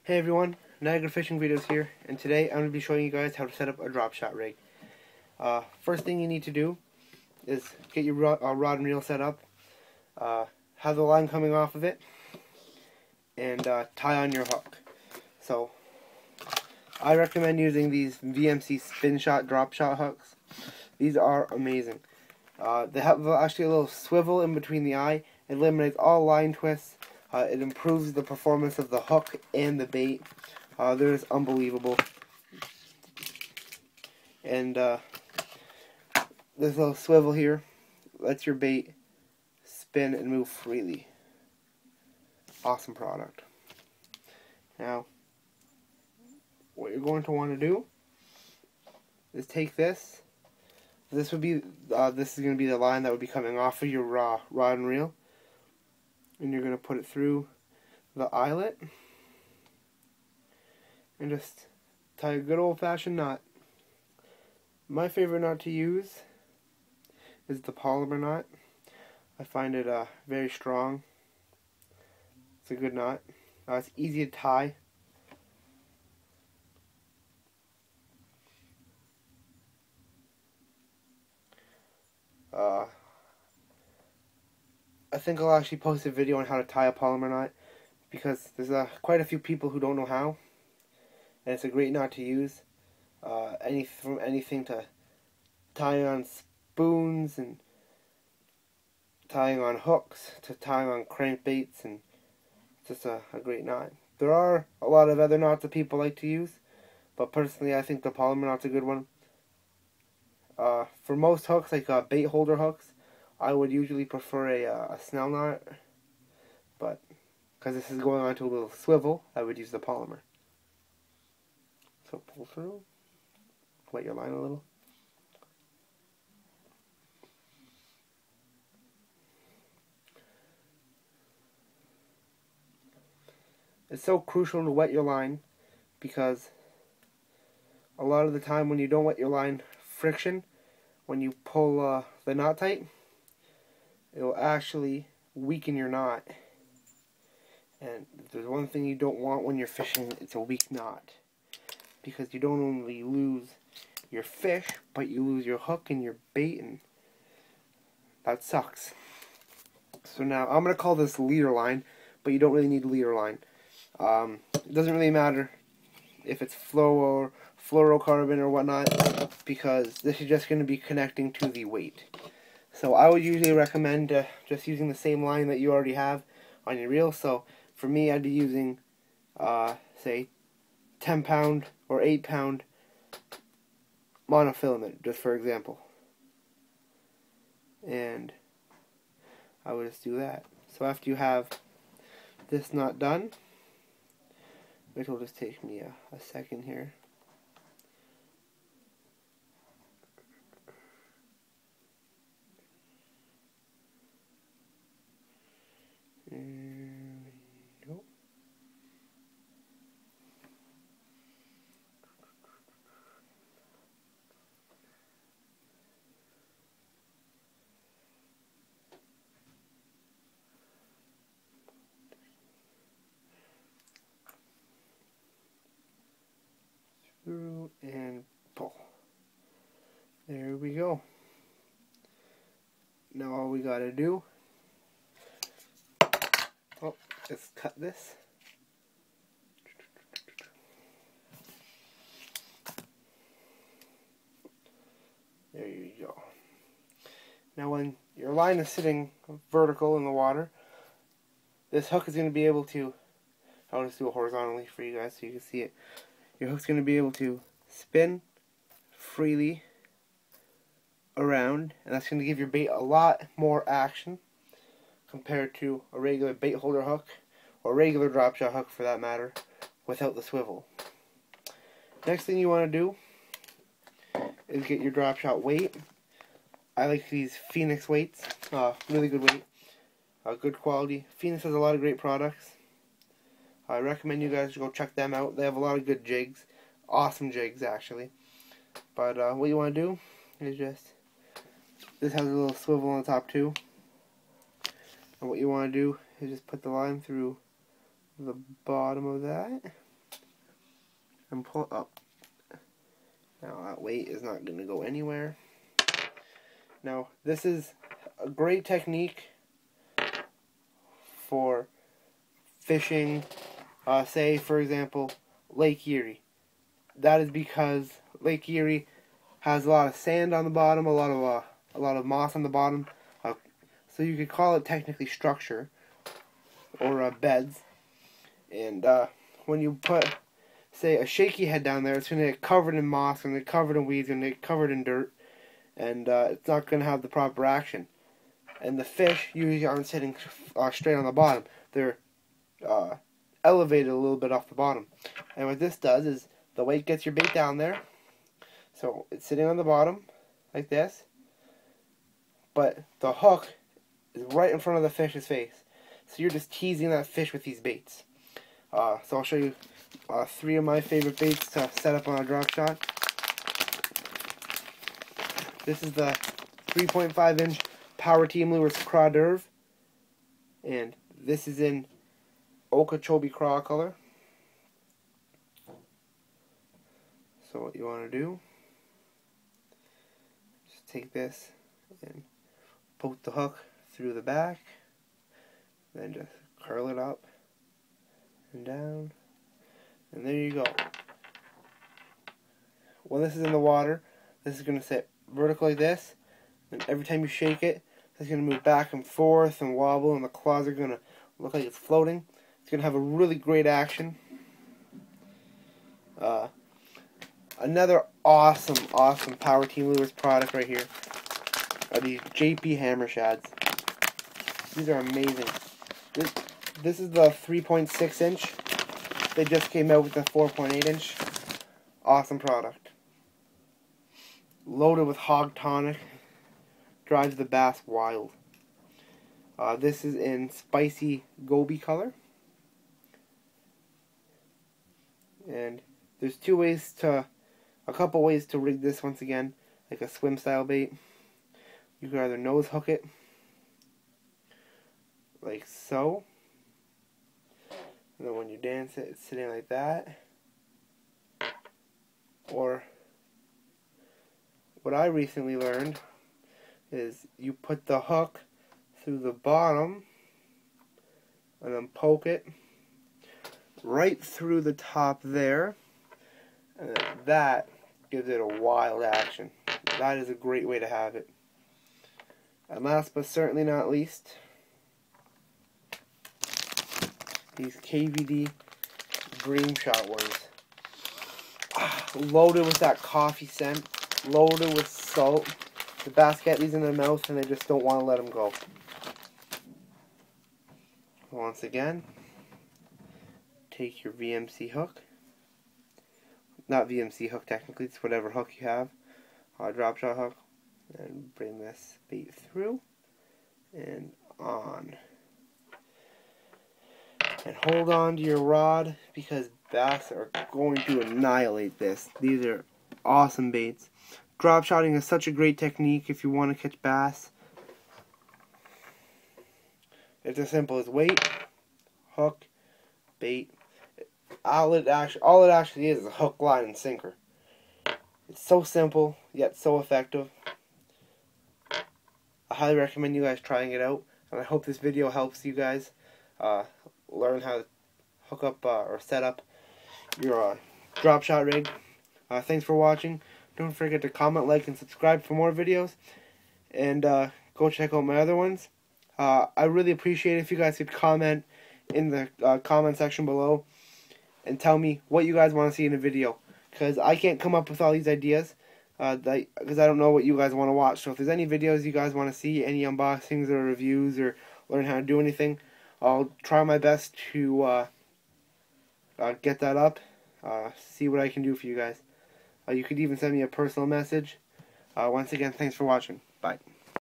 Hey everyone, Niagara Fishing Videos here, and today I'm going to be showing you guys how to set up a drop shot rig. First thing you need to do is get your rod and reel set up, have the line coming off of it, and tie on your hook. So, I recommend using these VMC spin shot drop shot hooks. These are amazing. They have actually a little swivel in between the eye. It eliminates all line twists. It improves the performance of the hook and the bait. They're just unbelievable. And this little swivel here lets your bait spin and move freely. Awesome product. Now, what you're going to want to do is take this. This is going to be the line that would be coming off of your rod and reel. And you're going to put it through the eyelet and just tie a good old-fashioned knot. My favorite knot to use is the polymer knot. I find it very strong. It's a good knot. It's easy to tie. I think I'll actually post a video on how to tie a polymer knot, because there's quite a few people who don't know how, and it's a great knot to use. From anything to tying on spoons and tying on hooks to tying on crankbaits, and it's just a great knot. There are a lot of other knots that people like to use, but personally I think the polymer knot's a good one. For most hooks, like bait holder hooks, I would usually prefer a snell knot, but because this is going onto a little swivel, I would use the polymer. So pull through, wet your line a little. It's so crucial to wet your line, because a lot of the time when you don't wet your line, friction, when you pull the knot tight, it will actually weaken your knot. And if there's one thing you don't want when you're fishing, it's a weak knot. Because you don't only lose your fish, but you lose your hook and your bait, and that sucks. So now, I'm going to call this leader line, but you don't really need a leader line. It doesn't really matter if it's fluorocarbon or whatnot, because this is just going to be connecting to the weight. So I would usually recommend just using the same line that you already have on your reel. So for me, I'd be using, say, 10-pound or 8-pound monofilament, just for example. And I would just do that. So after you have this knot done, which will just take me a second here. There we go. Through and pull. There we go. Now all we gotta do, is cut this. There you go. Now when your line is sitting vertical in the water, this hook is going to be able to, I'll just do it horizontally for you guys so you can see it. Your hook's going to be able to spin freely around, and that's going to give your bait a lot more action compared to a regular bait holder hook, or a regular drop shot hook for that matter, without the swivel. Next thing you want to do is get your drop shot weight. I like these Phoenix weights, really good weight, good quality. Phoenix has a lot of great products. I recommend you guys go check them out. They have a lot of good jigs, awesome jigs actually. But what you want to do is this has a little swivel on the top too. And what you want to do is just put the line through the bottom of that. and pull it up. Now that weight is not going to go anywhere. Now this is a great technique for fishing, say for example, Lake Erie. That is because Lake Erie has a lot of sand on the bottom, a lot of moss on the bottom, so you could call it technically structure or beds. And when you put, say, a shaky head down there, it's going to get covered in moss, and get covered in weeds, and get covered in dirt, and it's not going to have the proper action. And the fish usually aren't sitting straight on the bottom; they're elevated a little bit off the bottom. And what this does is the weight gets your bait down there, so it's sitting on the bottom like this, but the hook is right in front of the fish's face. So you're just teasing that fish with these baits. So I'll show you 3 of my favorite baits to set up on a drop shot. This is the 3.5-inch Power Team Lures Craw d'Oeuvre, and this is in Okeechobee Craw color. So what you want to do, just take this and poke the hook through the back, then just curl it up and down, and there you go. When this is in the water, this is going to sit vertical like this, and every time you shake it, it's going to move back and forth and wobble, and the claws are going to look like it's floating. It's going to have a really great action. Another awesome Power Team Lures product right here are these JP Hammer Shads. These are amazing. This is the 3.6-inch. They just came out with the 4.8-inch. Awesome product. Loaded with hog tonic. Drives the bass wild. This is in spicy goby color. And there's a couple ways to rig this once again, like a swim style bait. You can either nose hook it, like so, and then when you dance it, it's sitting like that. Or, what I recently learned is you put the hook through the bottom, and then poke it right through the top there, and that gives it a wild action. That is a great way to have it. And last but certainly not least, these KVD Dream Shot ones. Loaded with that coffee scent, loaded with salt. The bass get these in their mouth and they just don't want to let them go. Once again, take your VMC hook. Not VMC hook technically, it's whatever hook you have. Drop shot hook. And bring this bait through and on. And hold on to your rod because bass are going to annihilate this. These are awesome baits. Drop shotting is such a great technique if you want to catch bass. It's as simple as weight, hook, bait. All it actually is a hook, line, and sinker. It's so simple, yet so effective. I highly recommend you guys trying it out, and I hope this video helps you guys learn how to hook up or set up your drop shot rig. Thanks for watching. Don't forget to comment, like, and subscribe for more videos, and go check out my other ones. I really appreciate it if you guys could comment in the comment section below and tell me what you guys want to see in a video, because I can't come up with all these ideas because I don't know what you guys want to watch. So if there's any videos you guys want to see, any unboxings or reviews or learn how to do anything, I'll try my best to get that up, see what I can do for you guys. You could even send me a personal message. Once again, thanks for watching. Bye.